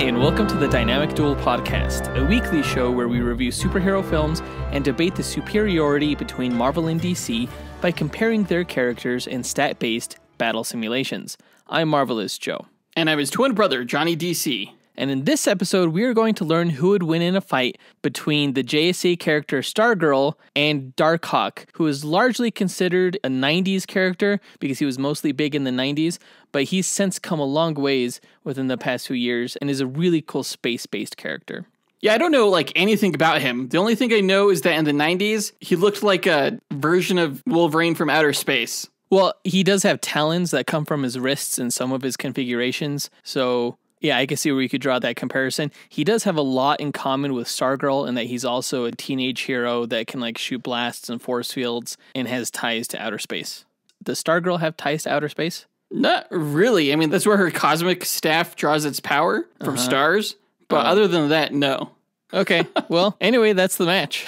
and welcome to the Dynamic Duel podcast, a weekly show where we review superhero films and debate the superiority between Marvel and DC by comparing their characters in stat-based battle simulations. I'm Marvelous Joe. And I'm his twin brother, Johnny DC. And in this episode, we are going to learn who would win in a fight between the JSA character Stargirl and Darkhawk, who is largely considered a 90s character because he was mostly big in the 90s, but he's since come a long ways within the past few years and is a really cool space-based character. Yeah, I don't know anything about him. The only thing I know is that in the 90s, he looked like a version of Wolverine from outer space. Well, he does have talons that come from his wrists in some of his configurations, so yeah, I can see where you could draw that comparison. He does have a lot in common with Stargirl in that he's also a teenage hero that can shoot blasts and force fields and has ties to outer space. Does Stargirl have ties to outer space? Not really. I mean, that's where her cosmic staff draws its power from stars. But other than that, no. Okay. Well, anyway, that's the match.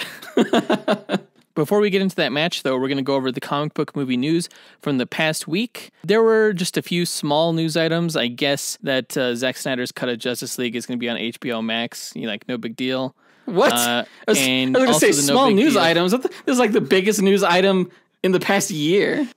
Before we get into that match, though, we're going to go over the comic book movie news from the past week. There were just a few small news items. I guess that Zack Snyder's cut of Justice League is going to be on HBO Max. No big deal. What? I was going to say small news items. This is the biggest news item in the past year.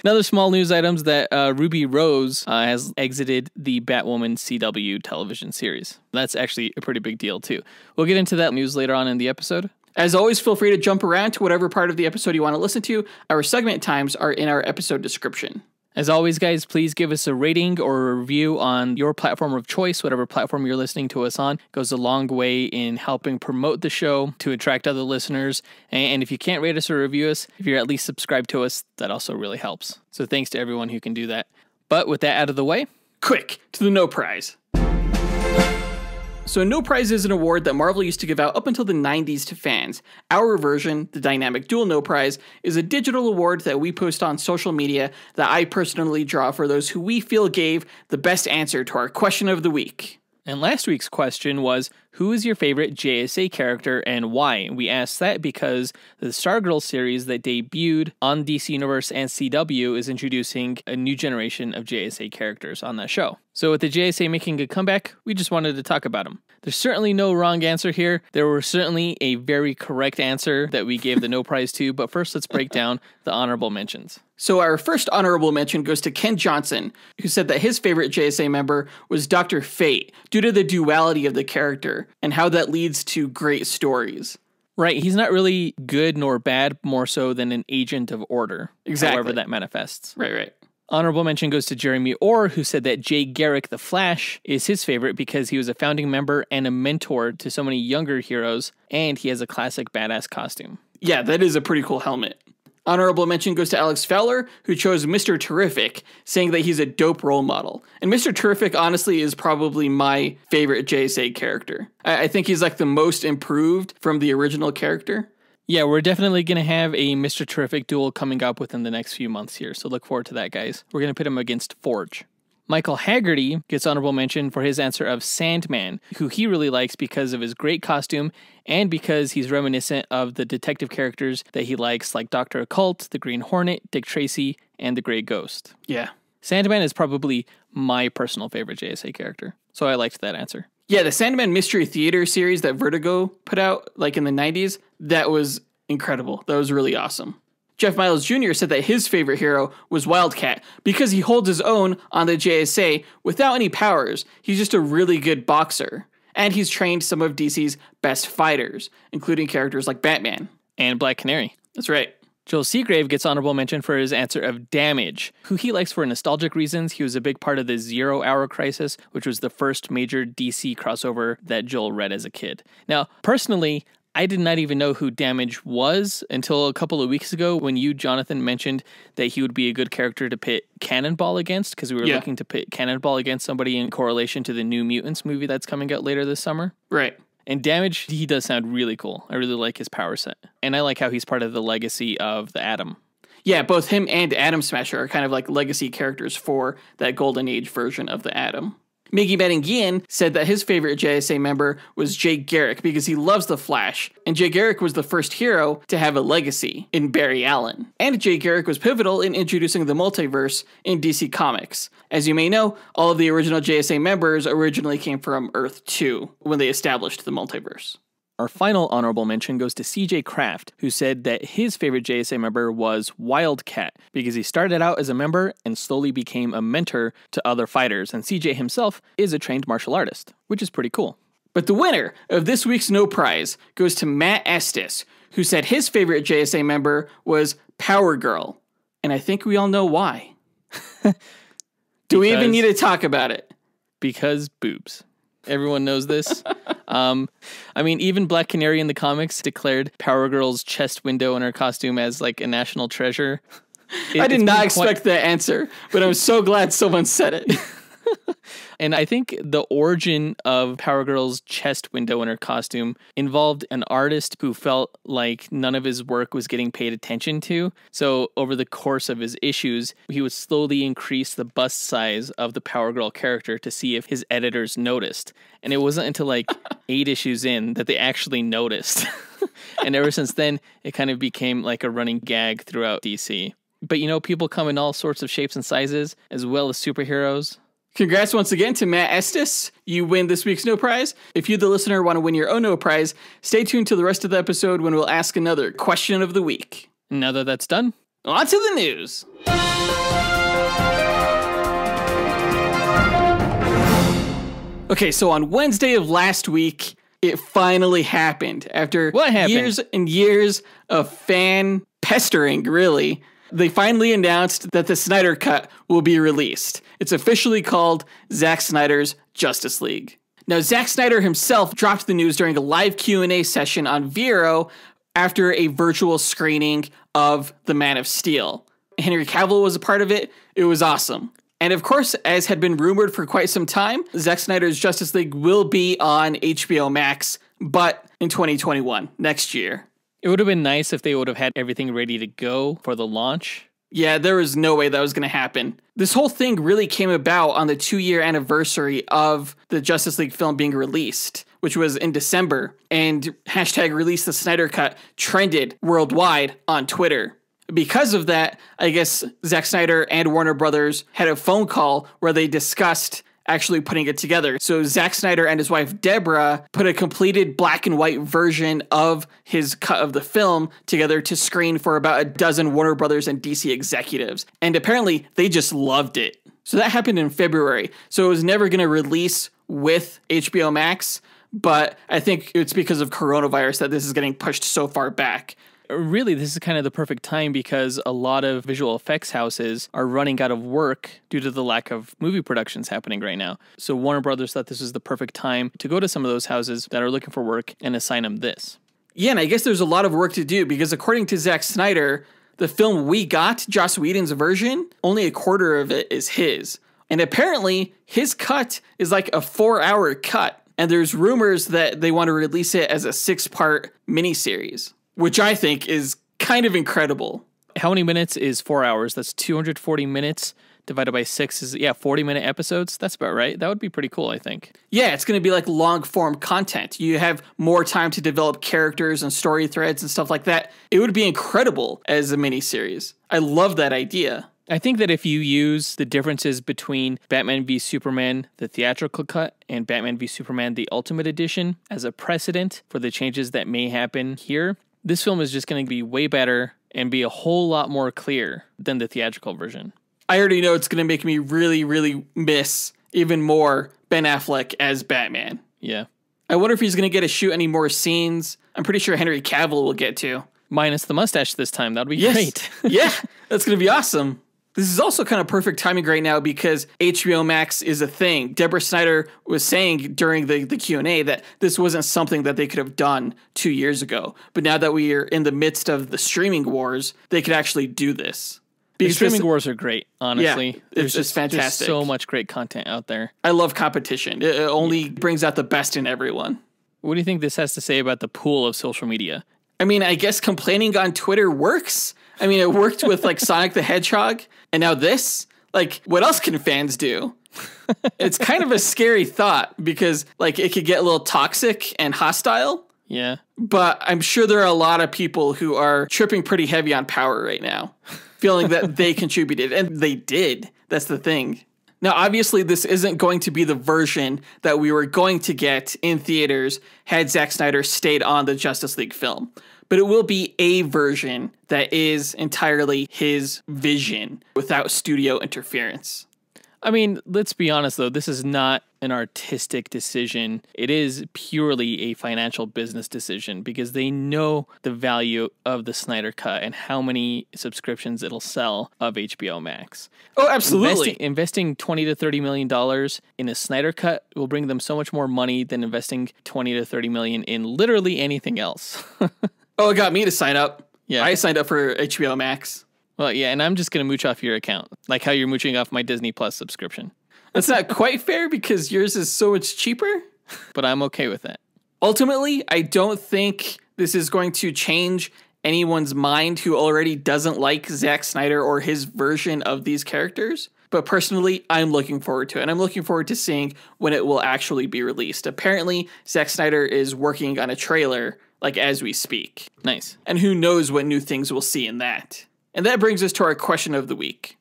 Another small news items that Ruby Rose has exited the Batwoman CW television series. That's actually a pretty big deal, too. We'll get into that news later on in the episode. As always, feel free to jump around to whatever part of the episode you want to listen to. Our segment times are in our episode description. As always, guys, please give us a rating or a review on your platform of choice. Whatever platform you're listening to us on goes a long way in helping promote the show to attract other listeners. And if you can't rate us or review us, if you're at least subscribed to us, that also really helps. So thanks to everyone who can do that. But with that out of the way, quick to the No Prize. So No Prize is an award that Marvel used to give out up until the 90s to fans. Our version, the Dynamic Duel No Prize, is a digital award that we post on social media that I personally draw for those who we feel gave the best answer to our question of the week. And last week's question was, who is your favorite JSA character and why? We asked that because the Stargirl series that debuted on DC Universe and CW is introducing a new generation of JSA characters on that show. So with the JSA making a comeback, we just wanted to talk about them. There's certainly no wrong answer here. There were certainly a very correct answer that we gave the No Prize to, but first let's break down the honorable mentions. So our first honorable mention goes to Ken Johnson, who said that his favorite JSA member was Dr. Fate, due to the duality of the character and how that leads to great stories. Right, he's not really good nor bad, more so than an agent of order. Exactly. However that manifests. Right. Honorable mention goes to Jeremy Orr, who said that Jay Garrick the Flash is his favorite because he was a founding member and a mentor to so many younger heroes, and he has a classic badass costume. Yeah, that is a pretty cool helmet. Honorable mention goes to Alex Fowler, who chose Mr. Terrific, saying that he's a dope role model. And Mr. Terrific, honestly, is probably my favorite JSA character. I think he's the most improved from the original character. Yeah, we're definitely going to have a Mr. Terrific duel coming up within the next few months here, so look forward to that, guys. We're going to pit him against Forge. Michael Haggerty gets honorable mention for his answer of Sandman, who he really likes because of his great costume and because he's reminiscent of the detective characters that he likes, like Dr. Occult, the Green Hornet, Dick Tracy, and the Grey Ghost. Yeah. Sandman is probably my personal favorite JSA character, so I liked that answer. Yeah, the Sandman Mystery Theater series that Vertigo put out, in the 90s, that was incredible. That was really awesome. Jeff Miles Jr. said that his favorite hero was Wildcat because he holds his own on the JSA without any powers. He's just a really good boxer. And he's trained some of DC's best fighters, including characters like Batman. And Black Canary. That's right. Joel Seagrave gets honorable mention for his answer of Damage, who he likes for nostalgic reasons. He was a big part of the 0 Hour Crisis, which was the first major DC crossover that Joel read as a kid. Now, personally, I did not even know who Damage was until a couple of weeks ago when you, Jonathan, mentioned that he would be a good character to pit Cannonball against, because we were looking to pit Cannonball against somebody in correlation to the New Mutants movie that's coming out later this summer. Right. And Damage, he does sound really cool. I really like his power set. And I like how he's part of the legacy of the Atom. Yeah, both him and Atom Smasher are kind of legacy characters for that Golden Age version of the Atom. Miggy Metangian said that his favorite JSA member was Jay Garrick because he loves The Flash, and Jay Garrick was the first hero to have a legacy in Barry Allen. And Jay Garrick was pivotal in introducing the multiverse in DC Comics. As you may know, all of the original JSA members originally came from Earth 2 when they established the multiverse. Our final honorable mention goes to CJ Kraft, who said that his favorite JSA member was Wildcat because he started out as a member and slowly became a mentor to other fighters, and CJ himself is a trained martial artist, which is pretty cool. But the winner of this week's No Prize goes to Matt Estes, who said his favorite JSA member was Power Girl, and I think we all know why. Do we even need to talk about it? Because boobs. Everyone knows this. I mean, even Black Canary in the comics declared Power Girl's chest window in her costume as like a national treasure. I did not expect that answer, but I'm so glad someone said it. And I think the origin of Power Girl's chest window in her costume involved an artist who felt like none of his work was getting paid attention to. So over the course of his issues, he would slowly increase the bust size of the Power Girl character to see if his editors noticed. And it wasn't until like 8 issues in that they actually noticed. And ever since then, it kind of became like a running gag throughout DC. But you know, people come in all sorts of shapes and sizes, as well as superheroes. Congrats once again to Matt Estes. You win this week's No Prize. If you, the listener, want to win your own No Prize, stay tuned to the rest of the episode when we'll ask another question of the week. Now that that's done, on to the news. Okay, so on Wednesday of last week, it finally happened. After years and years of fan pestering, really, they finally announced that the Snyder Cut will be released. It's officially called Zack Snyder's Justice League. Now, Zack Snyder himself dropped the news during a live Q&A session on Vero after a virtual screening of The Man of Steel. Henry Cavill was a part of it. It was awesome. And of course, as had been rumored for quite some time, Zack Snyder's Justice League will be on HBO Max, but in 2021, next year. It would have been nice if they would have had everything ready to go for the launch. Yeah, there was no way that was going to happen. This whole thing really came about on the 2-year anniversary of the Justice League film being released, which was in December, and hashtag release the Snyder Cut trended worldwide on Twitter. Because of that, I guess Zack Snyder and Warner Brothers had a phone call where they discussed actually putting it together. So Zack Snyder and his wife Deborah put a completed black and white version of his cut of the film together to screen for about a dozen Warner Brothers and DC executives. And apparently they just loved it. So that happened in February. So it was never going to release with HBO Max, but I think it's because of coronavirus that this is getting pushed so far back. Really, this is kind of the perfect time because a lot of visual effects houses are running out of work due to the lack of movie productions happening right now. So Warner Brothers thought this was the perfect time to go to some of those houses that are looking for work and assign them this. Yeah, and I guess there's a lot of work to do because according to Zack Snyder, the film we got, Joss Whedon's version, only a quarter of it is his. And apparently, his cut is like a 4-hour cut. And there's rumors that they want to release it as a 6-part miniseries, which I think is kind of incredible. How many minutes is 4 hours? That's 240 minutes divided by 6 is, 40-minute episodes. That's about right. That would be pretty cool, I think. Yeah, it's going to be like long-form content. You have more time to develop characters and story threads and stuff like that. It would be incredible as a miniseries. I love that idea. I think that if you use the differences between Batman v Superman, the theatrical cut, and Batman v Superman, the Ultimate Edition, as a precedent for the changes that may happen here, this film is just going to be way better and be a whole lot more clear than the theatrical version. I already know it's going to make me really, really miss even more Ben Affleck as Batman. Yeah. I wonder if he's going to get to shoot any more scenes. I'm pretty sure Henry Cavill will get to. Minus the mustache this time. That would be great. Yeah, that's going to be awesome. This is also kind of perfect timing right now because HBO Max is a thing. Deborah Snyder was saying during the Q&A that this wasn't something that they could have done 2 years ago. But now that we are in the midst of the streaming wars, they could actually do this. The streaming wars are great, honestly. Yeah, it's just fantastic. There's so much great content out there. I love competition. It only brings out the best in everyone. What do you think this has to say about the pool of social media? I mean, I guess complaining on Twitter works. I mean, it worked with like Sonic the Hedgehog, and now this? Like, what else can fans do? It's kind of a scary thought because like it could get a little toxic and hostile. Yeah. But I'm sure there are a lot of people who are tripping pretty heavy on power right now, feeling that they contributed, and they did. That's the thing. Now, obviously, this isn't going to be the version that we were going to get in theaters had Zack Snyder stayed on the Justice League film. But it will be a version that is entirely his vision without studio interference. I mean, let's be honest, though. This is not an artistic decision. It is purely a financial business decision because they know the value of the Snyder Cut and how many subscriptions it'll sell of HBO Max. Oh, absolutely. Investing $20 to $30 million in a Snyder Cut will bring them so much more money than investing $20 to $30 million in literally anything else. Oh, it got me to sign up. Yeah. I signed up for HBO Max. Well, yeah, and I'm just going to mooch off your account, like how you're mooching off my Disney Plus subscription. That's not quite fair because yours is so much cheaper. But I'm okay with that. Ultimately, I don't think this is going to change anyone's mind who already doesn't like Zack Snyder or his version of these characters. But personally, I'm looking forward to it. And I'm looking forward to seeing when it will actually be released. Apparently, Zack Snyder is working on a trailer, like as we speak. Nice. And who knows what new things we'll see in that. And that brings us to our question of the week.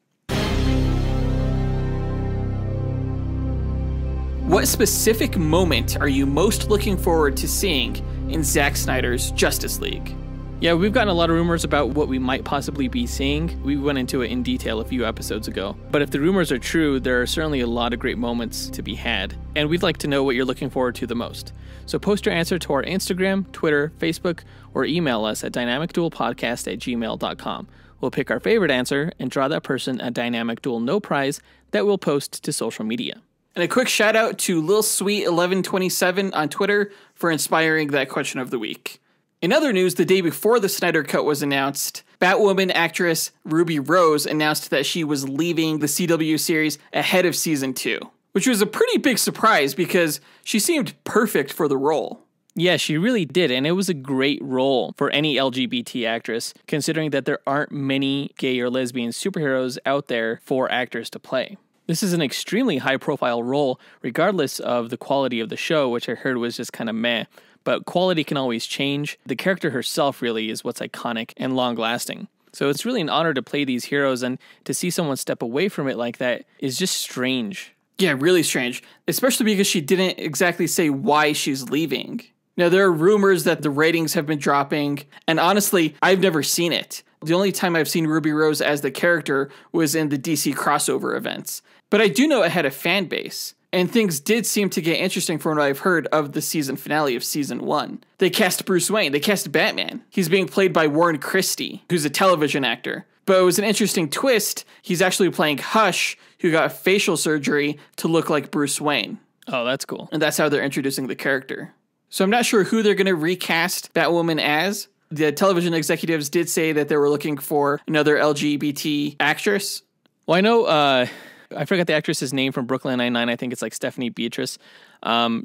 What specific moment are you most looking forward to seeing in Zack Snyder's Justice League? Yeah, we've gotten a lot of rumors about what we might possibly be seeing. We went into it in detail a few episodes ago. But if the rumors are true, there are certainly a lot of great moments to be had. And we'd like to know what you're looking forward to the most. So post your answer to our Instagram, Twitter, Facebook, or email us at dynamicduelpodcast@gmail.com. We'll pick our favorite answer and draw that person a Dynamic Duel No Prize that we'll post to social media. And a quick shout out to Lil Sweet 1127 on Twitter for inspiring that question of the week. In other news, the day before the Snyder Cut was announced, Batwoman actress Ruby Rose announced that she was leaving the CW series ahead of season 2, which was a pretty big surprise because she seemed perfect for the role. Yeah, she really did, and it was a great role for any LGBT actress, considering that there aren't many gay or lesbian superheroes out there for actors to play. This is an extremely high-profile role, regardless of the quality of the show, which I heard was just kind of meh. But quality can always change. The character herself really is what's iconic and long-lasting. So it's really an honor to play these heroes, and to see someone step away from it like that is just strange. Yeah, really strange, especially because she didn't exactly say why she's leaving. Now, there are rumors that the ratings have been dropping, and honestly, I've never seen it. The only time I've seen Ruby Rose as the character was in the DC crossover events. But I do know it had a fan base, and things did seem to get interesting from what I've heard of the season finale of season 1. They cast Bruce Wayne, they cast Batman. He's being played by Warren Christie, who's a television actor. But it was an interesting twist. He's actually playing Hush, who got facial surgery to look like Bruce Wayne. Oh, that's cool. And that's how they're introducing the character. So I'm not sure who they're going to recast Batwoman as. The television executives did say that they were looking for another LGBT actress. Well, I know, I forgot the actress's name from Brooklyn Nine-Nine. I think it's like Stephanie Beatrice.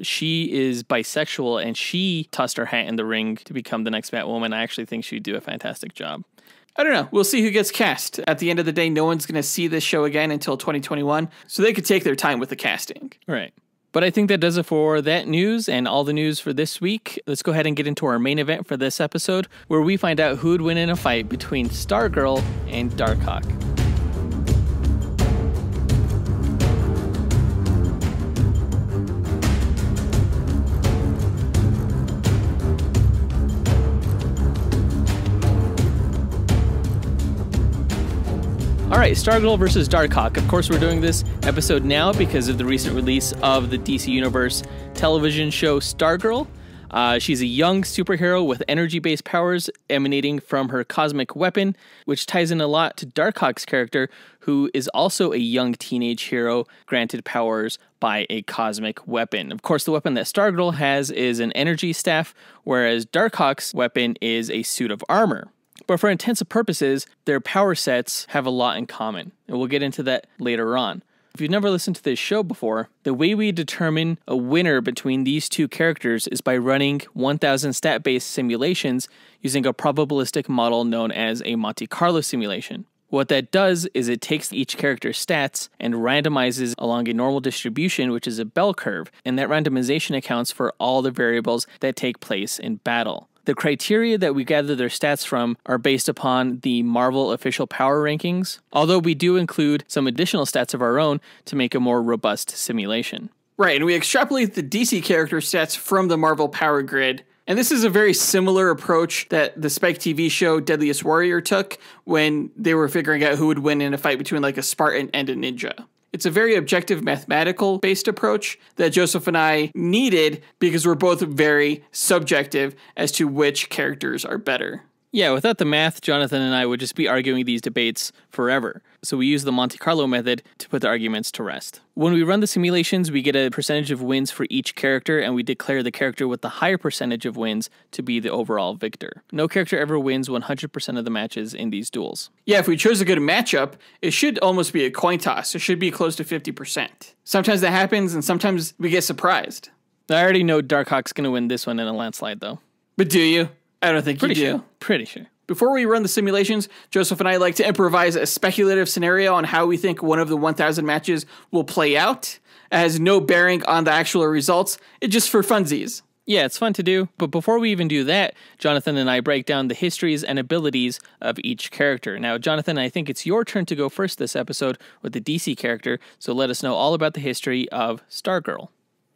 She is bisexual, and she tossed her hat in the ring to become the next Batwoman. I actually think she'd do a fantastic job. I don't know. We'll see who gets cast. At the end of the day, no one's going to see this show again until 2021, so they could take their time with the casting. Right. But I think that does it for that news and all the news for this week. Let's go ahead and get into our main event for this episode, where we find out who'd win in a fight between Stargirl and Darkhawk. All right, Stargirl versus Darkhawk. Of course, we're doing this episode now because of the recent release of the DC Universe television show Stargirl. She's a young superhero with energy-based powers emanating from her cosmic weapon, which ties in a lot to Darkhawk's character, who is also a young teenage hero granted powers by a cosmic weapon. Of course, the weapon that Stargirl has is an energy staff, whereas Darkhawk's weapon is a suit of armor. But for intensive purposes, their power sets have a lot in common, and we'll get into that later on. If you've never listened to this show before, the way we determine a winner between these two characters is by running 1,000 stat-based simulations using a probabilistic model known as a Monte Carlo simulation. What that does is it takes each character's stats and randomizes along a normal distribution, which is a bell curve, and that randomization accounts for all the variables that take place in battle. The criteria that we gather their stats from are based upon the Marvel official power rankings, although we do include some additional stats of our own to make a more robust simulation. Right, and we extrapolate the DC character stats from the Marvel power grid. And this is a very similar approach that the Spike TV show Deadliest Warrior took when they were figuring out who would win in a fight between like a Spartan and a ninja. It's a very objective mathematical based approach that Joseph and I needed because we're both very subjective as to which characters are better. Yeah, without the math, Jonathan and I would just be arguing these debates forever. So we use the Monte Carlo method to put the arguments to rest. When we run the simulations, we get a percentage of wins for each character, and we declare the character with the higher percentage of wins to be the overall victor. No character ever wins 100% of the matches in these duels. Yeah, if we chose a good matchup, it should almost be a coin toss. It should be close to 50%. Sometimes that happens, and sometimes we get surprised. I already know Darkhawk's going to win this one in a landslide, though. But do you? I don't think you do. Pretty sure. Before we run the simulations, Joseph and I like to improvise a speculative scenario on how we think one of the 1,000 matches will play out. It has no bearing on the actual results. It's just for funsies. Yeah, it's fun to do. But before we even do that, Jonathan and I break down the histories and abilities of each character. Now, Jonathan, I think it's your turn to go first this episode with the DC character, so let us know all about the history of Stargirl.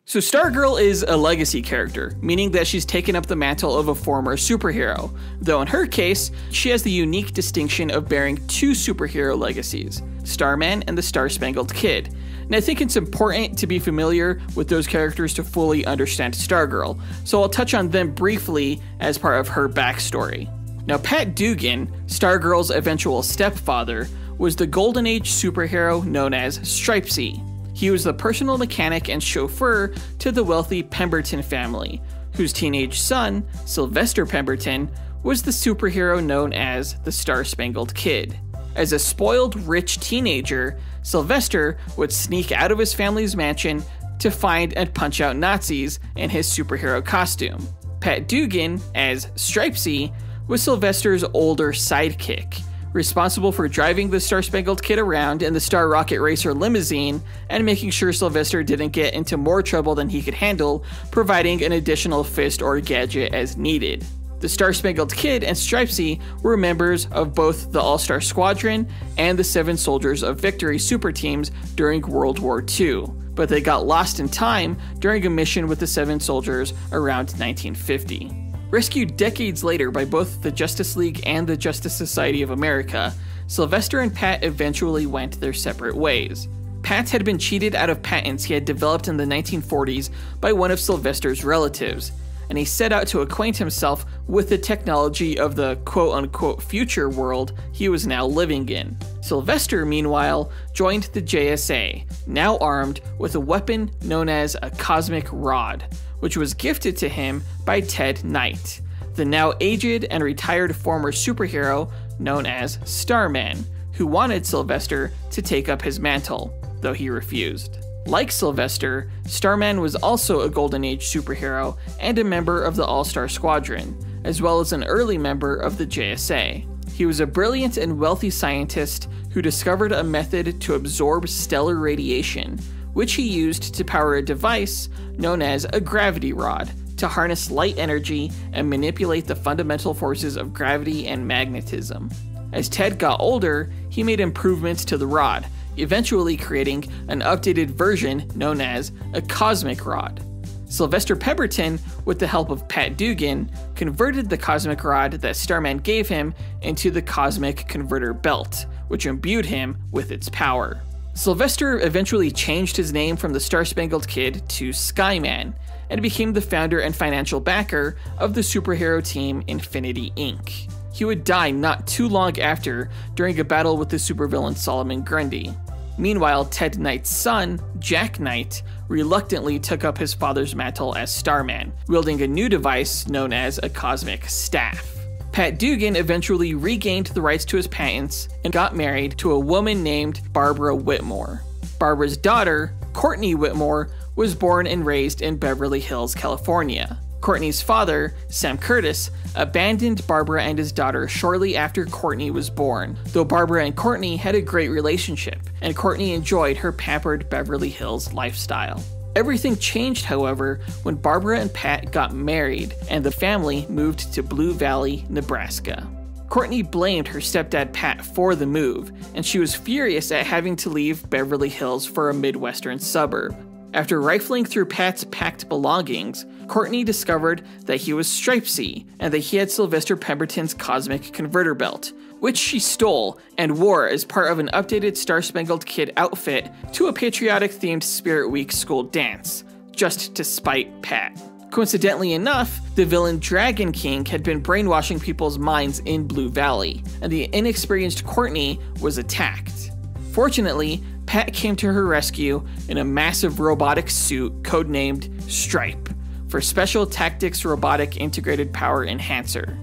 So Stargirl is a legacy character, meaning that she's taken up the mantle of a former superhero, though in her case, she has the unique distinction of bearing two superhero legacies, Starman and the Star-Spangled Kid. And I think it's important to be familiar with those characters to fully understand Stargirl, so I'll touch on them briefly as part of her backstory. Now, Pat Dugan, Stargirl's eventual stepfather, was the Golden Age superhero known as Stripesy. He was the personal mechanic and chauffeur to the wealthy Pemberton family, whose teenage son, Sylvester Pemberton, was the superhero known as the Star-Spangled Kid. As a spoiled, rich teenager, Sylvester would sneak out of his family's mansion to find and punch out Nazis in his superhero costume. Pat Dugan, as Stripesy, was Sylvester's older sidekick, responsible for driving the Star-Spangled Kid around in the Star Rocket Racer limousine and making sure Sylvester didn't get into more trouble than he could handle, providing an additional fist or gadget as needed. The Star-Spangled Kid and Stripesy were members of both the All-Star Squadron and the Seven Soldiers of Victory super teams during World War II, but they got lost in time during a mission with the Seven Soldiers around 1950. Rescued decades later by both the Justice League and the Justice Society of America, Sylvester and Pat eventually went their separate ways. Pat had been cheated out of patents he had developed in the 1940s by one of Sylvester's relatives, and he set out to acquaint himself with the technology of the quote-unquote future world he was now living in. Sylvester, meanwhile, joined the JSA, now armed with a weapon known as a cosmic rod, which was gifted to him by Ted Knight, the now aged and retired former superhero known as Starman, who wanted Sylvester to take up his mantle, though he refused. Like Sylvester, Starman was also a Golden Age superhero and a member of the All-Star Squadron, as well as an early member of the JSA. He was a brilliant and wealthy scientist who discovered a method to absorb stellar radiation, which he used to power a device known as a gravity rod to harness light energy and manipulate the fundamental forces of gravity and magnetism. As Ted got older, he made improvements to the rod, eventually creating an updated version known as a cosmic rod. Sylvester Pemberton, with the help of Pat Dugan, converted the cosmic rod that Starman gave him into the Cosmic Converter Belt, which imbued him with its power. Sylvester eventually changed his name from the Star-Spangled Kid to Skyman, and became the founder and financial backer of the superhero team Infinity Inc. He would die not too long after during a battle with the supervillain Solomon Grundy. Meanwhile, Ted Knight's son, Jack Knight, reluctantly took up his father's mantle as Starman, wielding a new device known as a cosmic staff. Pat Dugan eventually regained the rights to his patents and got married to a woman named Barbara Whitmore. Barbara's daughter, Courtney Whitmore, was born and raised in Beverly Hills, California. Courtney's father, Sam Curtis, abandoned Barbara and his daughter shortly after Courtney was born, though Barbara and Courtney had a great relationship, and Courtney enjoyed her pampered Beverly Hills lifestyle. Everything changed, however, when Barbara and Pat got married and the family moved to Blue Valley, Nebraska. Courtney blamed her stepdad Pat for the move, and she was furious at having to leave Beverly Hills for a Midwestern suburb. After rifling through Pat's packed belongings, Courtney discovered that he was Stripesy and that he had Sylvester Pemberton's cosmic converter belt, which she stole and wore as part of an updated Star-Spangled Kid outfit to a patriotic-themed Spirit Week school dance, just to spite Pat. Coincidentally enough, the villain Dragon King had been brainwashing people's minds in Blue Valley, and the inexperienced Courtney was attacked. Fortunately, Pat came to her rescue in a massive robotic suit codenamed Stripe for Special Tactics Robotic Integrated Power Enhancer.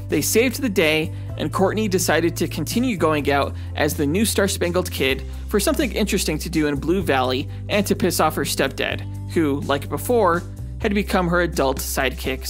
They saved the day, and Courtney decided to continue going out as the new Star-Spangled Kid for something interesting to do in Blue Valley and to piss off her stepdad, who, like before, had become her adult sidekick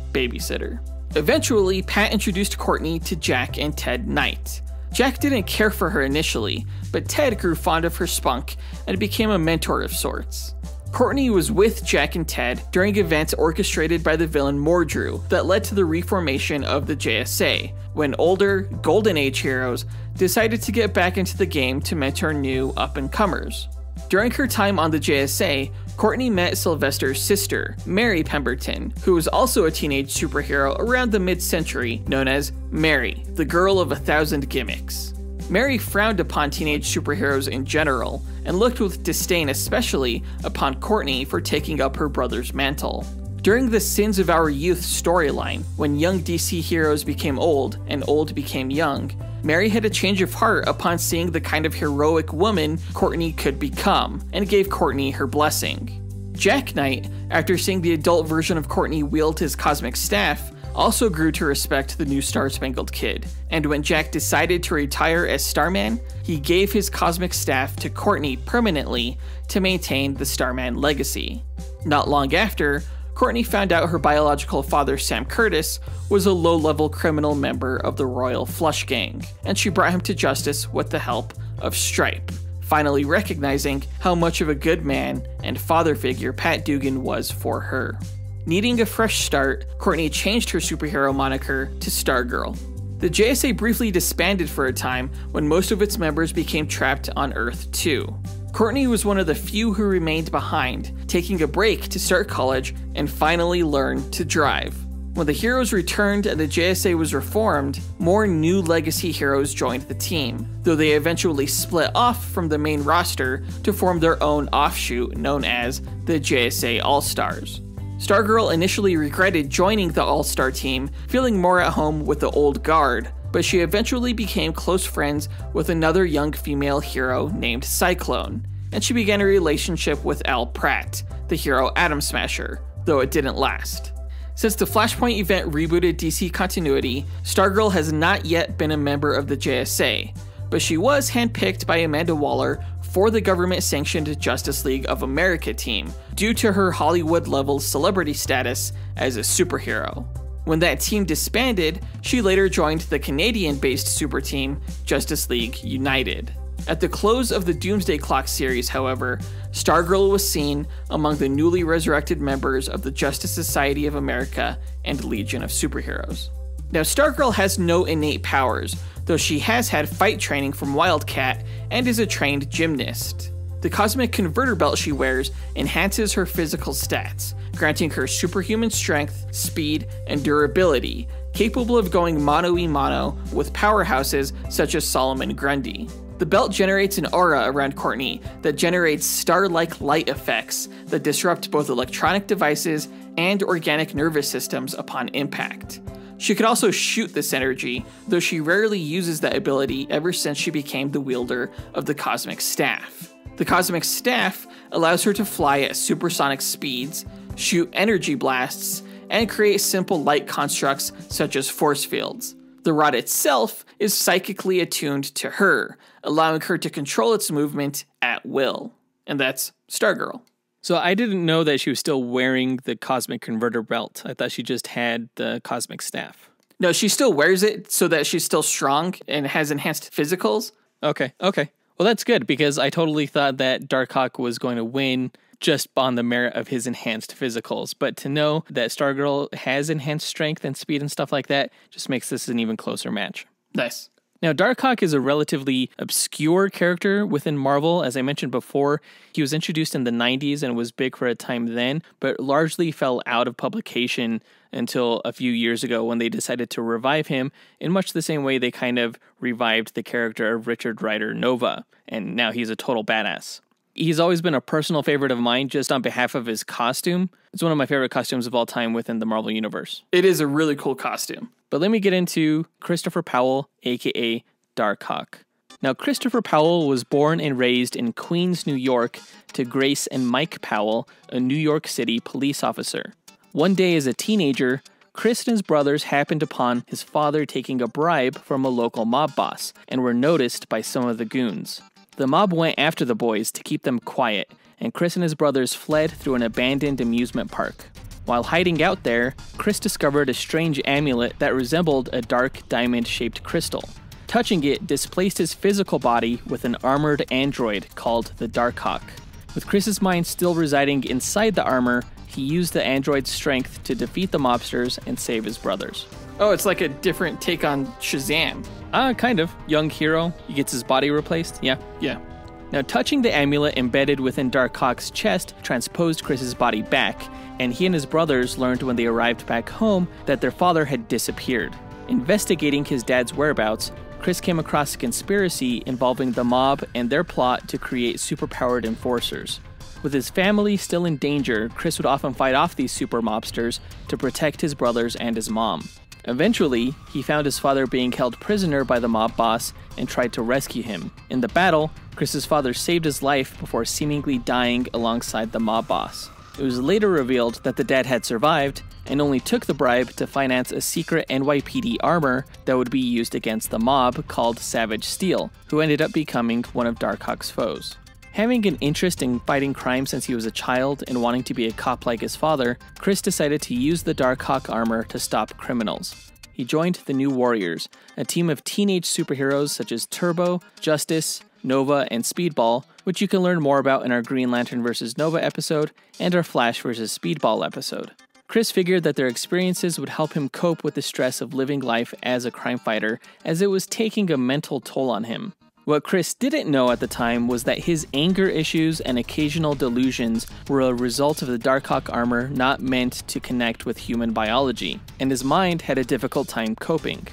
/ babysitter. Eventually, Pat introduced Courtney to Jack and Ted Knight. Jack didn't care for her initially, but Ted grew fond of her spunk and became a mentor of sorts. Courtney was with Jack and Ted during events orchestrated by the villain Mordrew that led to the reformation of the JSA, when older, Golden Age heroes decided to get back into the game to mentor new up-and-comers. During her time on the JSA, Courtney met Sylvester's sister, Mary Pemberton, who was also a teenage superhero around the mid-century, known as Mary, the Girl of 1,000 Gimmicks. Mary frowned upon teenage superheroes in general, and looked with disdain especially upon Courtney for taking up her brother's mantle. During the Sins of Our Youth storyline, when young DC heroes became old and old became young, Mary had a change of heart upon seeing the kind of heroic woman Courtney could become, and gave Courtney her blessing. Jack Knight, after seeing the adult version of Courtney wield his cosmic staff, also grew to respect the new Star-Spangled Kid, and when Jack decided to retire as Starman, he gave his cosmic staff to Courtney permanently to maintain the Starman legacy. Not long after, Courtney found out her biological father, Sam Curtis, was a low-level criminal member of the Royal Flush Gang, and she brought him to justice with the help of Stripe, finally recognizing how much of a good man and father figure Pat Dugan was for her. Needing a fresh start, Courtney changed her superhero moniker to Stargirl. The JSA briefly disbanded for a time when most of its members became trapped on Earth 2. Courtney was one of the few who remained behind, taking a break to start college and finally learn to drive. When the heroes returned and the JSA was reformed, more new legacy heroes joined the team, though they eventually split off from the main roster to form their own offshoot known as the JSA All-Stars. Stargirl initially regretted joining the All-Star team, feeling more at home with the old guard, but she eventually became close friends with another young female hero named Cyclone, and she began a relationship with Al Pratt, the hero Atom Smasher, though it didn't last. Since the Flashpoint event rebooted DC continuity, Stargirl has not yet been a member of the JSA, but she was handpicked by Amanda Waller for the government-sanctioned Justice League of America team due to her Hollywood-level celebrity status as a superhero. When that team disbanded, she later joined the Canadian-based super team Justice League United. At the close of the Doomsday Clock series, however, Stargirl was seen among the newly resurrected members of the Justice Society of America and Legion of Superheroes. Now, Stargirl has no innate powers, though she has had fight training from Wildcat and is a trained gymnast. The cosmic converter belt she wears enhances her physical stats, granting her superhuman strength, speed, and durability, capable of going mano-a-mano with powerhouses such as Solomon Grundy. The belt generates an aura around Courtney that generates star-like light effects that disrupt both electronic devices and organic nervous systems upon impact. She could also shoot this energy, though she rarely uses that ability ever since she became the wielder of the Cosmic Staff. The Cosmic Staff allows her to fly at supersonic speeds, shoot energy blasts, and create simple light constructs such as force fields. The rod itself is psychically attuned to her, allowing her to control its movement at will. And that's Stargirl. So I didn't know that she was still wearing the Cosmic Converter belt. I thought she just had the Cosmic Staff. No, she still wears it so that she's still strong and has enhanced physicals. Okay. Well, that's good, because I totally thought that Darkhawk was going to win just on the merit of his enhanced physicals. But to know that Stargirl has enhanced strength and speed and stuff like that just makes this an even closer match. Nice. Now, Darkhawk is a relatively obscure character within Marvel. As I mentioned before, he was introduced in the 90s and was big for a time then, but largely fell out of publication until a few years ago when they decided to revive him in much the same way they kind of revived the character of Richard Rider Nova, and now he's a total badass. He's always been a personal favorite of mine just on behalf of his costume. It's one of my favorite costumes of all time within the Marvel Universe. It is a really cool costume. But let me get into Christopher Powell, aka Darkhawk. Now, Christopher Powell was born and raised in Queens, New York, to Grace and Mike Powell, a New York City police officer. One day as a teenager, Chris and his brothers happened upon his father taking a bribe from a local mob boss and were noticed by some of the goons. The mob went after the boys to keep them quiet, and Chris and his brothers fled through an abandoned amusement park. While hiding out there, Chris discovered a strange amulet that resembled a dark diamond-shaped crystal. Touching it displaced his physical body with an armored android called the Darkhawk. With Chris's mind still residing inside the armor, he used the android's strength to defeat the mobsters and save his brothers. Oh, it's like a different take on Shazam. Kind of. Young hero. He gets his body replaced. Yeah. Now, touching the amulet embedded within Darkhawk's chest transposed Chris's body back, and he and his brothers learned when they arrived back home that their father had disappeared. Investigating his dad's whereabouts, Chris came across a conspiracy involving the mob and their plot to create superpowered enforcers. With his family still in danger, Chris would often fight off these super mobsters to protect his brothers and his mom. Eventually, he found his father being held prisoner by the mob boss and tried to rescue him. In the battle, Chris's father saved his life before seemingly dying alongside the mob boss. It was later revealed that the dad had survived and only took the bribe to finance a secret NYPD armor that would be used against the mob called Savage Steel, who ended up becoming one of Darkhawk's foes. Having an interest in fighting crime since he was a child and wanting to be a cop like his father, Chris decided to use the Darkhawk armor to stop criminals. He joined the New Warriors, a team of teenage superheroes such as Turbo, Justice, Nova, and Speedball, which you can learn more about in our Green Lantern vs. Nova episode and our Flash vs. Speedball episode. Chris figured that their experiences would help him cope with the stress of living life as a crime fighter, as it was taking a mental toll on him. What Chris didn't know at the time was that his anger issues and occasional delusions were a result of the Darkhawk armor not meant to connect with human biology, and his mind had a difficult time coping.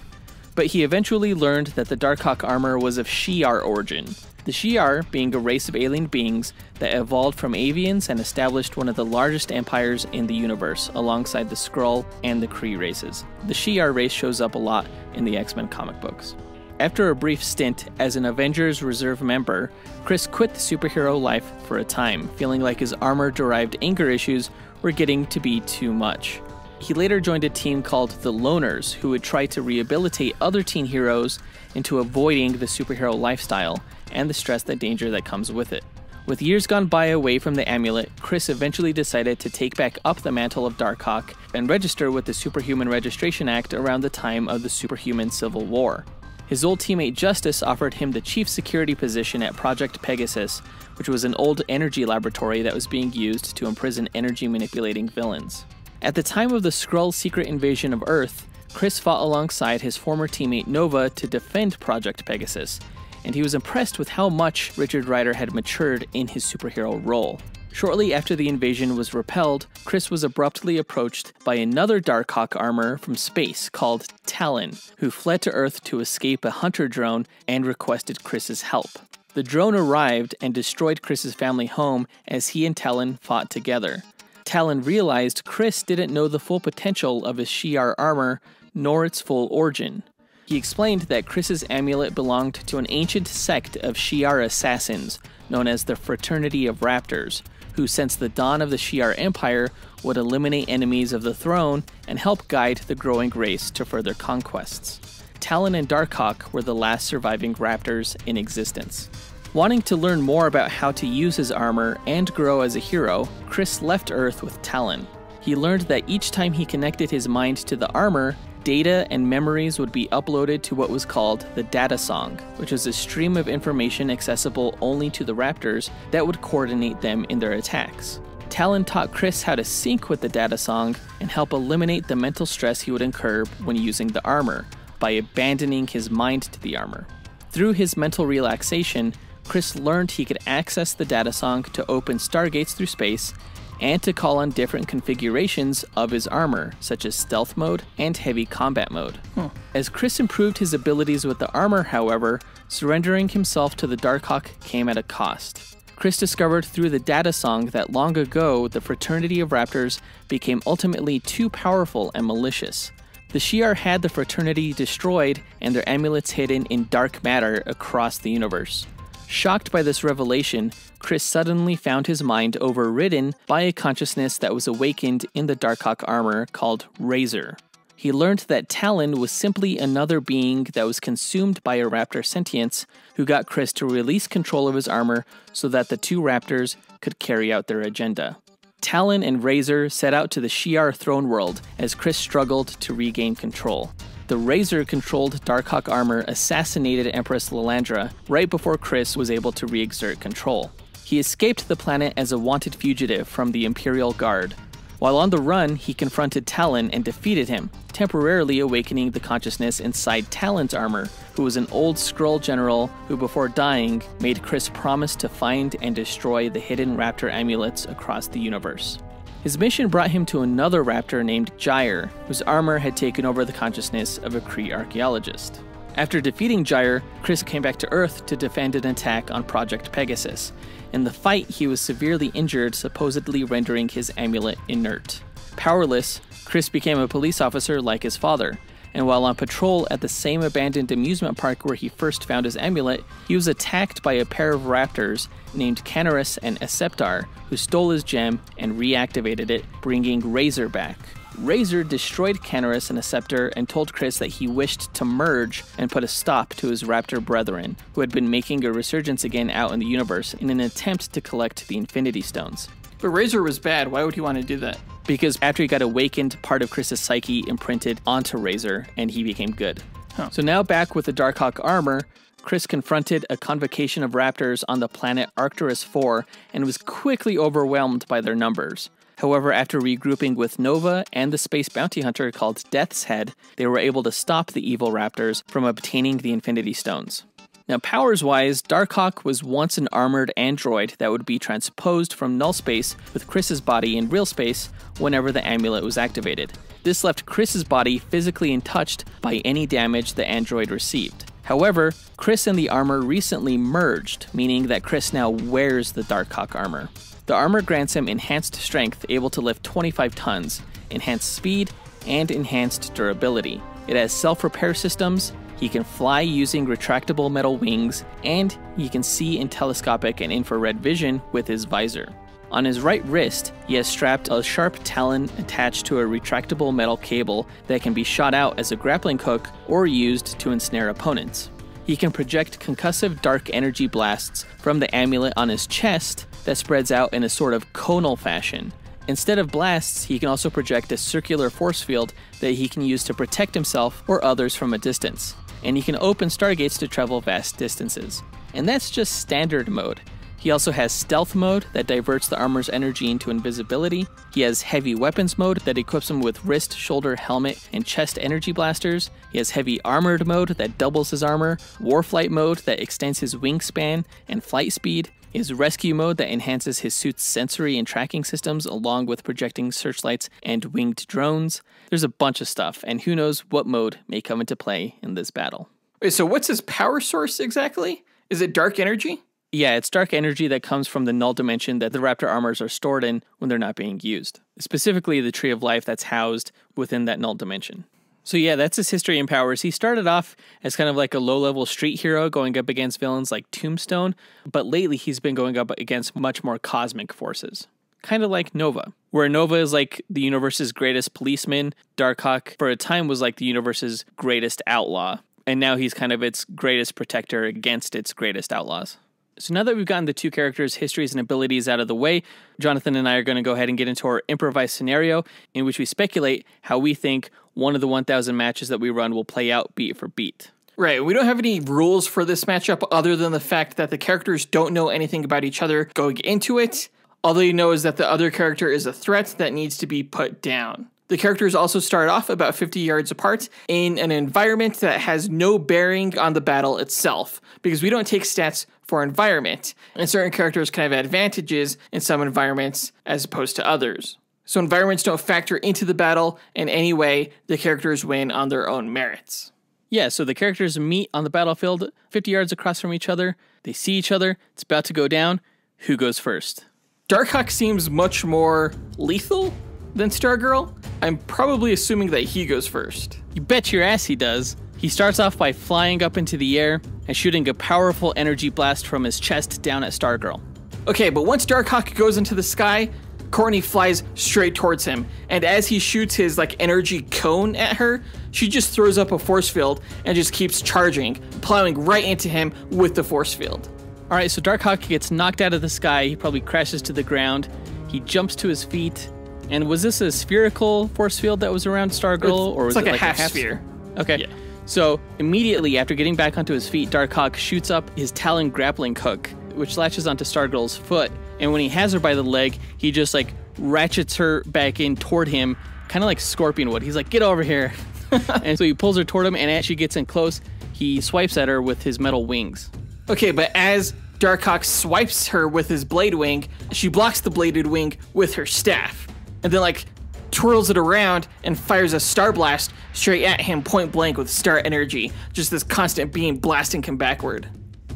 But he eventually learned that the Darkhawk armor was of Shi'ar origin, the Shi'ar being a race of alien beings that evolved from avians and established one of the largest empires in the universe, alongside the Skrull and the Kree races. The Shi'ar race shows up a lot in the X-Men comic books. After a brief stint as an Avengers Reserve member, Chris quit the superhero life for a time, feeling like his armor-derived anger issues were getting to be too much. He later joined a team called the Loners, who would try to rehabilitate other teen heroes into avoiding the superhero lifestyle and the stress and danger that comes with it. With years gone by away from the amulet, Chris eventually decided to take back up the mantle of Darkhawk and register with the Superhuman Registration Act around the time of the Superhuman Civil War. His old teammate Justice offered him the chief security position at Project Pegasus, which was an old energy laboratory that was being used to imprison energy-manipulating villains. At the time of the Skrull secret invasion of Earth, Chris fought alongside his former teammate Nova to defend Project Pegasus, and he was impressed with how much Richard Rider had matured in his superhero role. Shortly after the invasion was repelled, Chris was abruptly approached by another Darkhawk armor from space called Talon, who fled to Earth to escape a hunter drone and requested Chris's help. The drone arrived and destroyed Chris's family home as he and Talon fought together. Talon realized Chris didn't know the full potential of his Shi'ar armor, nor its full origin. He explained that Chris's amulet belonged to an ancient sect of Shi'ar assassins, known as the Fraternity of Raptors, who since the dawn of the Shi'ar Empire would eliminate enemies of the throne and help guide the growing race to further conquests. Talon and Darkhawk were the last surviving Raptors in existence. Wanting to learn more about how to use his armor and grow as a hero, Chris left Earth with Talon. He learned that each time he connected his mind to the armor, data and memories would be uploaded to what was called the data song, which was a stream of information accessible only to the Raptors that would coordinate them in their attacks. Talon taught Chris how to sync with the data song and help eliminate the mental stress he would incur when using the armor, by abandoning his mind to the armor. Through his mental relaxation, Chris learned he could access the data song to open stargates through space and to call on different configurations of his armor, such as stealth mode and heavy combat mode. As Chris improved his abilities with the armor, however, surrendering himself to the Darkhawk came at a cost. Chris discovered through the data song that long ago the fraternity of Raptors became ultimately too powerful and malicious. The Shi'ar had the fraternity destroyed and their amulets hidden in dark matter across the universe. Shocked by this revelation, Chris suddenly found his mind overridden by a consciousness that was awakened in the Darkhawk armor called Razor. He learned that Talon was simply another being that was consumed by a Raptor sentience, who got Chris to release control of his armor so that the two Raptors could carry out their agenda. Talon and Razor set out to the Shi'ar throne world as Chris struggled to regain control. The Razor-controlled Darkhawk armor assassinated Empress Lilandra right before Chris was able to re-exert control. He escaped the planet as a wanted fugitive from the Imperial Guard. While on the run, he confronted Talon and defeated him, temporarily awakening the consciousness inside Talon's armor, who was an old Skrull general who before dying made Chris promise to find and destroy the hidden Raptor amulets across the universe. His mission brought him to another Raptor named Gyre, whose armor had taken over the consciousness of a Kree archaeologist. After defeating Gyre, Chris came back to Earth to defend an attack on Project Pegasus. In the fight, he was severely injured, supposedly rendering his amulet inert. Powerless, Chris became a police officer like his father, and while on patrol at the same abandoned amusement park where he first found his amulet, he was attacked by a pair of raptors named Canaris and Aceptar, who stole his gem and reactivated it, bringing Razor back. Razor destroyed Canaris and Aceptar and told Chris that he wished to merge and put a stop to his raptor brethren, who had been making a resurgence again out in the universe in an attempt to collect the Infinity Stones. But Razor was bad. Why would he want to do that? Because after he got awakened, part of Chris's psyche imprinted onto Razor, and he became good. So now back with the Darkhawk armor, Chris confronted a convocation of raptors on the planet Arcturus 4 and was quickly overwhelmed by their numbers. However, after regrouping with Nova and the space bounty hunter called Death's Head, they were able to stop the evil raptors from obtaining the Infinity Stones. Now, powers-wise, Darkhawk was once an armored android that would be transposed from null space with Chris's body in real space whenever the amulet was activated. This left Chris's body physically untouched by any damage the android received. However, Chris and the armor recently merged, meaning that Chris now wears the Darkhawk armor. The armor grants him enhanced strength, able to lift 25 tons, enhanced speed, and enhanced durability. It has self-repair systems, he can fly using retractable metal wings, and he can see in telescopic and infrared vision with his visor. On his right wrist, he has strapped a sharp talon attached to a retractable metal cable that can be shot out as a grappling hook or used to ensnare opponents. He can project concussive dark energy blasts from the amulet on his chest that spreads out in a sort of conal fashion. Instead of blasts, he can also project a circular force field that he can use to protect himself or others from a distance. And he can open stargates to travel vast distances. And that's just standard mode. He also has stealth mode that diverts the armor's energy into invisibility. He has heavy weapons mode that equips him with wrist, shoulder, helmet, and chest energy blasters. He has heavy armored mode that doubles his armor, warflight mode that extends his wingspan and flight speed. He has rescue mode that enhances his suit's sensory and tracking systems along with projecting searchlights and winged drones. There's a bunch of stuff, and who knows what mode may come into play in this battle. Wait, so what's his power source exactly? Is it dark energy? Yeah, it's dark energy that comes from the null dimension that the raptor armors are stored in when they're not being used. Specifically, the Tree of Life that's housed within that null dimension. So yeah, that's his history and powers. He started off as kind of like a low-level street hero going up against villains like Tombstone, but lately he's been going up against much more cosmic forces. Kind of like Nova, where Nova is like the universe's greatest policeman, Darkhawk for a time was like the universe's greatest outlaw, and now he's kind of its greatest protector against its greatest outlaws. So now that we've gotten the two characters' histories and abilities out of the way, Jonathan and I are going to go ahead and get into our improvised scenario in which we speculate how we think one of the 1,000 matches that we run will play out beat for beat. Right, we don't have any rules for this matchup other than the fact that the characters don't know anything about each other going into it. All they know is that the other character is a threat that needs to be put down. The characters also start off about 50 yards apart in an environment that has no bearing on the battle itself, because we don't take stats for environment, and certain characters can have advantages in some environments as opposed to others. So environments don't factor into the battle in any way. The characters win on their own merits. Yeah, so the characters meet on the battlefield 50 yards across from each other. They see each other. It's about to go down. Who goes first? Darkhawk seems much more lethal than Stargirl. I'm probably assuming that he goes first. You bet your ass he does. He starts off by flying up into the air and shooting a powerful energy blast from his chest down at Stargirl. Okay, but once Darkhawk goes into the sky, Courtney flies straight towards him, and as he shoots his energy cone at her, she just throws up a force field and just keeps charging, plowing right into him with the force field. Alright, so Darkhawk gets knocked out of the sky. He probably crashes to the ground. He jumps to his feet. And was this a spherical force field that was around Stargirl? Or was it like a half sphere? Okay. Yeah. So immediately after getting back onto his feet, Darkhawk shoots up his Talon grappling hook, which latches onto Stargirl's foot. And when he has her by the leg, he just ratchets her back in toward him, kind of like Scorpion would. He's like, get over here. And so he pulls her toward him, and as she gets in close, he swipes at her with his metal wings. Okay, but as Darkhawk swipes her with his blade wing, she blocks the bladed wing with her staff, and then twirls it around and fires a star blast straight at him point blank with star energy. Just this constant beam blasting him backward.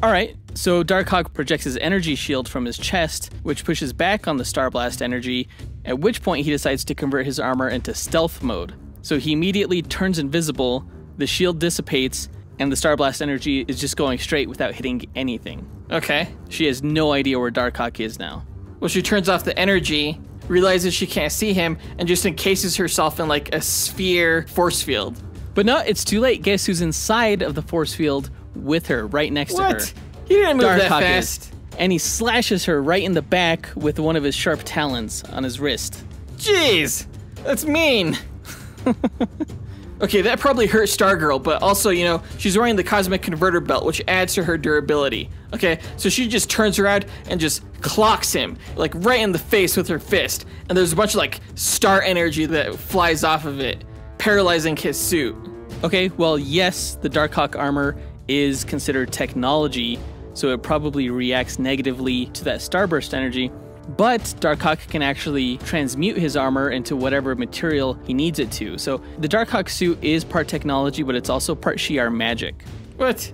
Alright, so Darkhawk projects his energy shield from his chest, which pushes back on the star blast energy, at which point he decides to convert his armor into stealth mode. So he immediately turns invisible, the shield dissipates, and the star blast energy is just going straight without hitting anything. Okay. She has no idea where Darkhawk is now. Well, she turns off the energy, realizes she can't see him, and just encases herself in a sphere force field. But no, it's too late. Guess who's inside of the force field with her, right next to her? He didn't move that Darkhawk fast. And he slashes her right in the back with one of his sharp talons on his wrist. Jeez, that's mean. Okay, that probably hurt Stargirl, but also, she's wearing the Cosmic Converter Belt, which adds to her durability. Okay, so she just turns around and just clocks him, right in the face with her fist. And there's a bunch of, star energy that flies off of it, paralyzing his suit. Okay, well, yes, the Darkhawk armor is considered technology, so it probably reacts negatively to that starburst energy. But Darkhawk can actually transmute his armor into whatever material he needs it to. So the Darkhawk suit is part technology, but it's also part Shi'ar magic. What?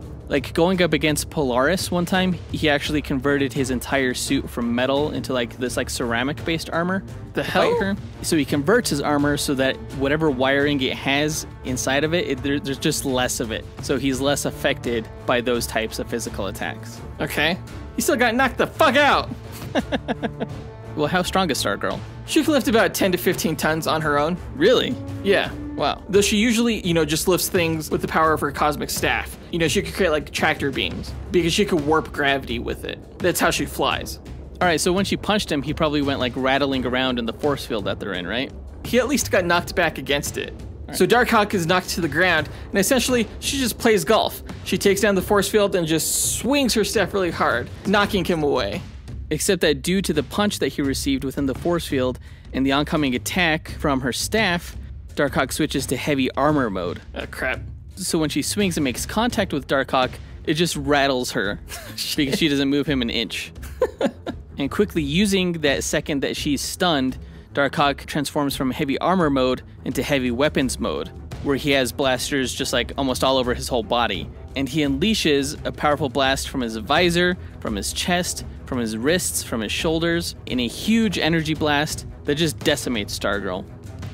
Going up against Polaris one time, he actually converted his entire suit from metal into this ceramic-based armor. The hell? Fight her. So he converts his armor so that whatever wiring it has inside of it, there's just less of it. So he's less affected by those types of physical attacks. Okay. He still got knocked the fuck out. Well, how strong is Stargirl? She can lift about 10 to 15 tons on her own. Really? Yeah. Wow. Though she usually, just lifts things with the power of her cosmic staff. She could create tractor beams because she could warp gravity with it. That's how she flies. All right, so when she punched him, he probably went rattling around in the force field that they're in, right? He at least got knocked back against it. Right. So Darkhawk is knocked to the ground, and essentially she just plays golf. She takes down the force field and just swings her staff really hard, knocking him away. Except that due to the punch that he received within the force field and the oncoming attack from her staff, Darkhawk switches to heavy armor mode. Crap. So when she swings and makes contact with Darkhawk, it just rattles her because she doesn't move him an inch. And quickly using that second that she's stunned, Darkhawk transforms from heavy armor mode into heavy weapons mode, where he has blasters just almost all over his whole body. And he unleashes a powerful blast from his visor, from his chest, from his wrists, from his shoulders, in a huge energy blast that just decimates Stargirl.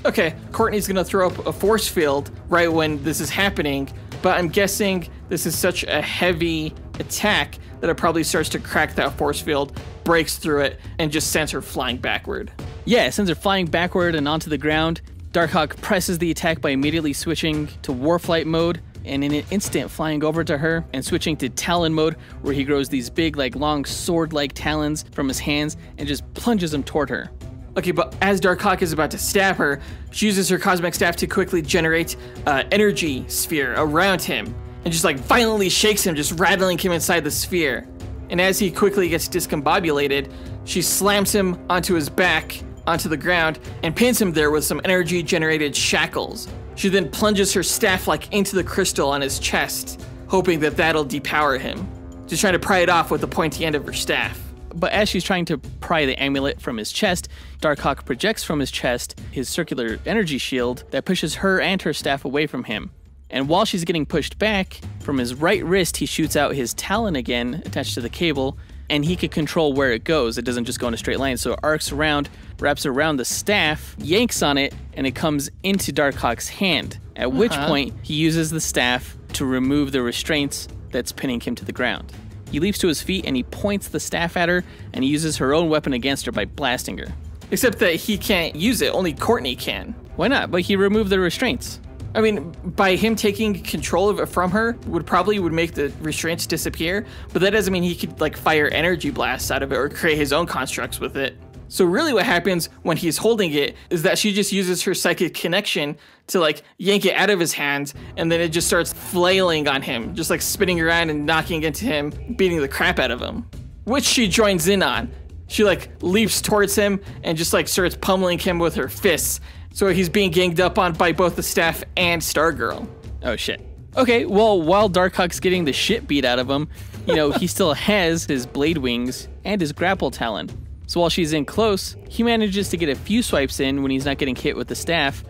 Okay, Courtney's gonna throw up a force field right when this is happening, but I'm guessing this is such a heavy attack that it probably starts to crack that force field, breaks through it, and just sends her flying backward. Yeah, it sends her flying backward and onto the ground. Darkhawk presses the attack by immediately switching to warflight mode, and in an instant flying over to her and switching to Talon mode, where he grows these big, like long sword-like talons from his hands and just plunges them toward her. Okay, but as Darkhawk is about to stab her, she uses her cosmic staff to quickly generate an energy sphere around him and just like violently shakes him, just rattling him inside the sphere. And as he quickly gets discombobulated, she slams him onto his back, onto the ground, and pins him there with some energy-generated shackles. She then plunges her staff like into the crystal on his chest, hoping that that'll depower him. Just trying to pry it off with the pointy end of her staff. But as she's trying to pry the amulet from his chest, Darkhawk projects from his chest his circular energy shield that pushes her and her staff away from him. And while she's getting pushed back, from his right wrist he shoots out his talon again attached to the cable, and he can control where it goes. It doesn't just go in a straight line, so it arcs around, wraps around the staff, yanks on it, and it comes into Darkhawk's hand, at which point he uses the staff to remove the restraints that's pinning him to the ground. He leaps to his feet and he points the staff at her, and he uses her own weapon against her by blasting her. Except that he can't use it, only Courtney can. Why not? But he removed the restraints. I mean, by him taking control of it from her would make the restraints disappear, but that doesn't mean he could like fire energy blasts out of it or create his own constructs with it. So really what happens when he's holding it is that she just uses her psychic connection to like yank it out of his hands, and then it just starts flailing on him, just like spinning around and knocking into him, beating the crap out of him, which she joins in on. She like leaps towards him and just like starts pummeling him with her fists. So he's being ganged up on by both the staff and Stargirl. Oh shit. Okay, well, while Darkhawk's getting the shit beat out of him, he still has his blade wings and his grapple talon. So while she's in close, he manages to get a few swipes in when he's not getting hit with the staff.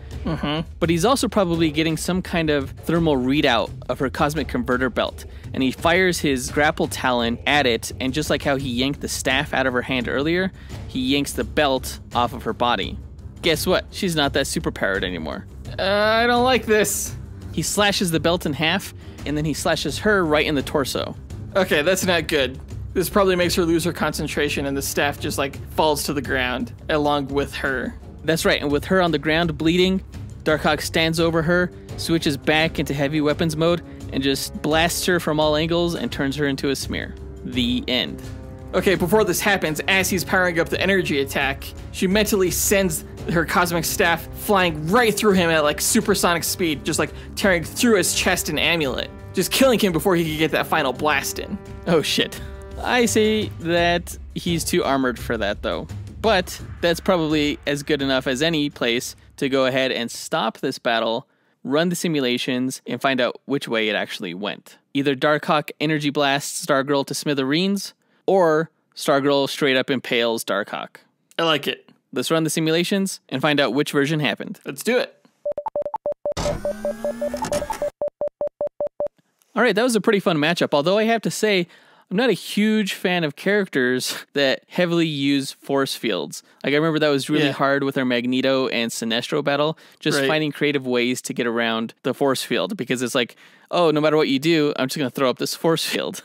But he's also probably getting some kind of thermal readout of her cosmic converter belt. And he fires his grapple talon at it, and just like how he yanked the staff out of her hand earlier, he yanks the belt off of her body. Guess what? She's not that superpowered anymore. I don't like this. He slashes the belt in half, and then he slashes her right in the torso. Okay, that's not good. This probably makes her lose her concentration, and the staff just like falls to the ground along with her. That's right, and with her on the ground bleeding, Darkhawk stands over her, switches back into heavy weapons mode, and just blasts her from all angles and turns her into a smear. The end. Okay, before this happens, as he's powering up the energy attack, she mentally sends her cosmic staff flying right through him at like supersonic speed, just like tearing through his chest and amulet, just killing him before he could get that final blast in. Oh shit. I say that he's too armored for that though. But that's probably as good enough as any place to go ahead and stop this battle, run the simulations, and find out which way it actually went. Either Darkhawk energy blasts Stargirl to smithereens, or Stargirl straight up impales Darkhawk. I like it. Let's run the simulations and find out which version happened. Let's do it. All right, that was a pretty fun matchup, although I have to say, I'm not a huge fan of characters that heavily use force fields. Like, I remember that was really hard with our Magneto and Sinestro battle, just finding creative ways to get around the force field, because it's like, oh, no matter what you do, I'm just going to throw up this force field.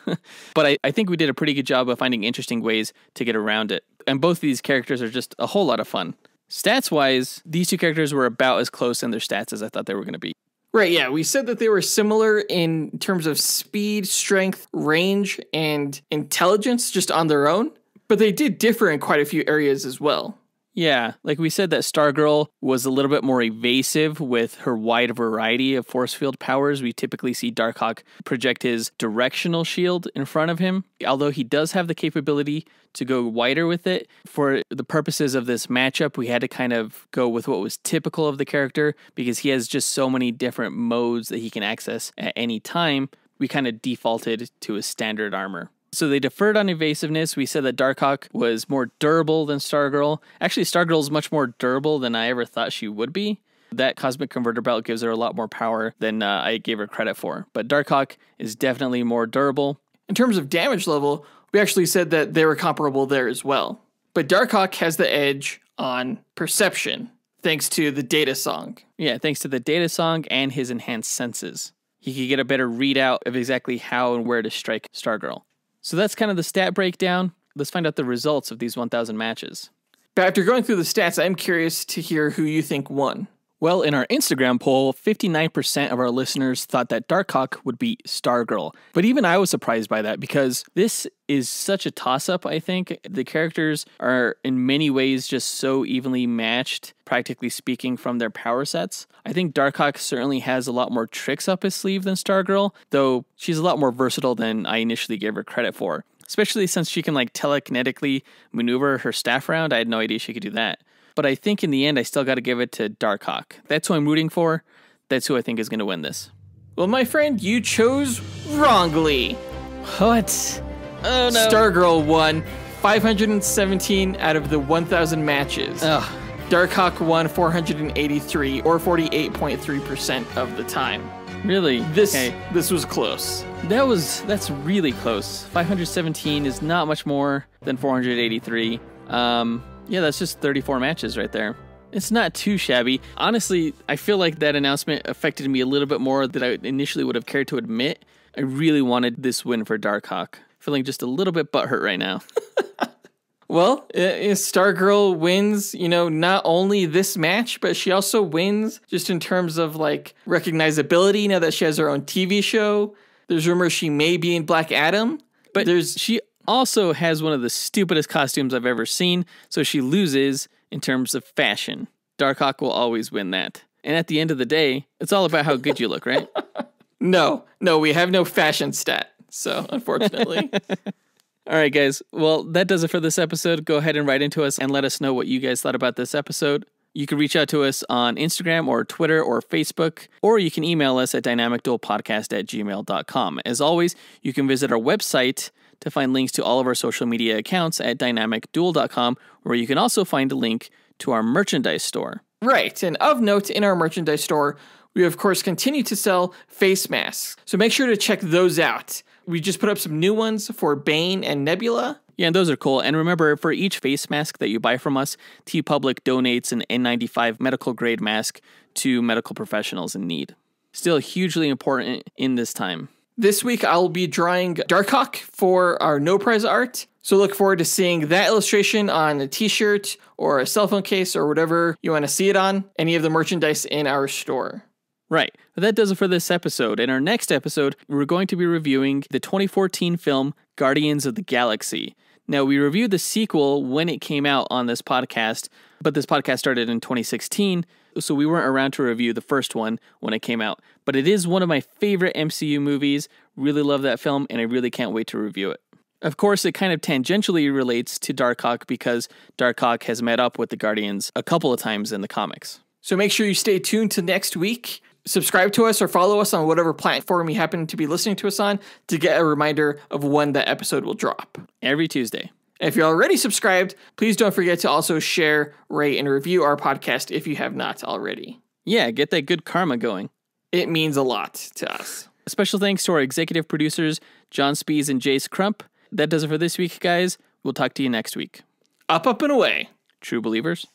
But I think we did a pretty good job of finding interesting ways to get around it. And both of these characters are just a whole lot of fun. Stats-wise, these two characters were about as close in their stats as I thought they were going to be. Right, yeah. We said that they were similar in terms of speed, strength, range, and intelligence just on their own, but they did differ in quite a few areas as well. Yeah, like we said that Stargirl was a little bit more evasive with her wide variety of force field powers. We typically see Darkhawk project his directional shield in front of him, although he does have the capability to go wider with it. For the purposes of this matchup, we had to kind of go with what was typical of the character, because he has just so many different modes that he can access at any time. We kind of defaulted to his standard armor. So they deferred on evasiveness. We said that Darkhawk was more durable than Stargirl. Actually, Stargirl is much more durable than I ever thought she would be. That cosmic converter belt gives her a lot more power than I gave her credit for. But Darkhawk is definitely more durable. In terms of damage level, we actually said that they were comparable there as well. But Darkhawk has the edge on perception, thanks to the data song. Yeah, thanks to the data song and his enhanced senses. He could get a better readout of exactly how and where to strike Stargirl. So that's kind of the stat breakdown. Let's find out the results of these 1,000 matches. But after going through the stats, I'm curious to hear who you think won. Well, in our Instagram poll, 59% of our listeners thought that Darkhawk would beat Stargirl. But even I was surprised by that because this is such a toss-up, I think. The characters are in many ways just so evenly matched, practically speaking, from their power sets. I think Darkhawk certainly has a lot more tricks up his sleeve than Stargirl, though she's a lot more versatile than I initially gave her credit for. Especially since she can telekinetically maneuver her staff around. I had no idea she could do that. But I think in the end, I still got to give it to Darkhawk. That's who I'm rooting for. That's who I think is going to win this. Well, my friend, you chose wrongly. What? Oh, no. Stargirl won 517 out of the 1,000 matches. Ugh. Darkhawk won 483, or 48.3% of the time. Really? This was close. That's really close. 517 is not much more than 483. Yeah, that's just 34 matches right there. It's not too shabby. Honestly, I feel like that announcement affected me a little bit more than I initially would have cared to admit. I really wanted this win for Darkhawk. Feeling just a little bit butthurt right now. Well, Stargirl wins, not only this match, but she also wins just in terms of recognizability now that she has her own TV show. There's rumors she may be in Black Adam, but she also has one of the stupidest costumes I've ever seen, so she loses in terms of fashion. Darkhawk will always win that. And at the end of the day, it's all about how good you look, right? No, we have no fashion stat, so unfortunately. All right, guys. Well, that does it for this episode. Go ahead and write into us and let us know what you guys thought about this episode. You can reach out to us on Instagram or Twitter or Facebook, or you can email us at dynamicduelpodcast@gmail.com. As always, you can visit our website to find links to all of our social media accounts at dynamicduel.com, where you can also find a link to our merchandise store. Right, and of note, in our merchandise store, we of course continue to sell face masks, so make sure to check those out. We just put up some new ones for Bane and Nebula. Yeah, and those are cool. And remember, for each face mask that you buy from us, TeePublic donates an N95 medical grade mask to medical professionals in need. Still hugely important in this time. This week, I'll be drawing Darkhawk for our no prize art. So look forward to seeing that illustration on a t-shirt or a cell phone case or whatever you want to see it on, any of the merchandise in our store. Right. But that does it for this episode. In our next episode, we're going to be reviewing the 2014 film Guardians of the Galaxy. Now, we reviewed the sequel when it came out on this podcast, but this podcast started in 2016, so we weren't around to review the first one when it came out. But it is one of my favorite MCU movies. Really love that film, and I really can't wait to review it. Of course, it kind of tangentially relates to Darkhawk because Darkhawk has met up with the Guardians a couple of times in the comics. So make sure you stay tuned to next week. Subscribe to us or follow us on whatever platform you happen to be listening to us on to get a reminder of when the episode will drop. Every Tuesday. If you're already subscribed, please don't forget to also share, rate, and review our podcast if you have not already. Yeah, get that good karma going. It means a lot to us. A special thanks to our executive producers, John Spees and Jace Crump. That does it for this week, guys. We'll talk to you next week. Up, and away. True believers.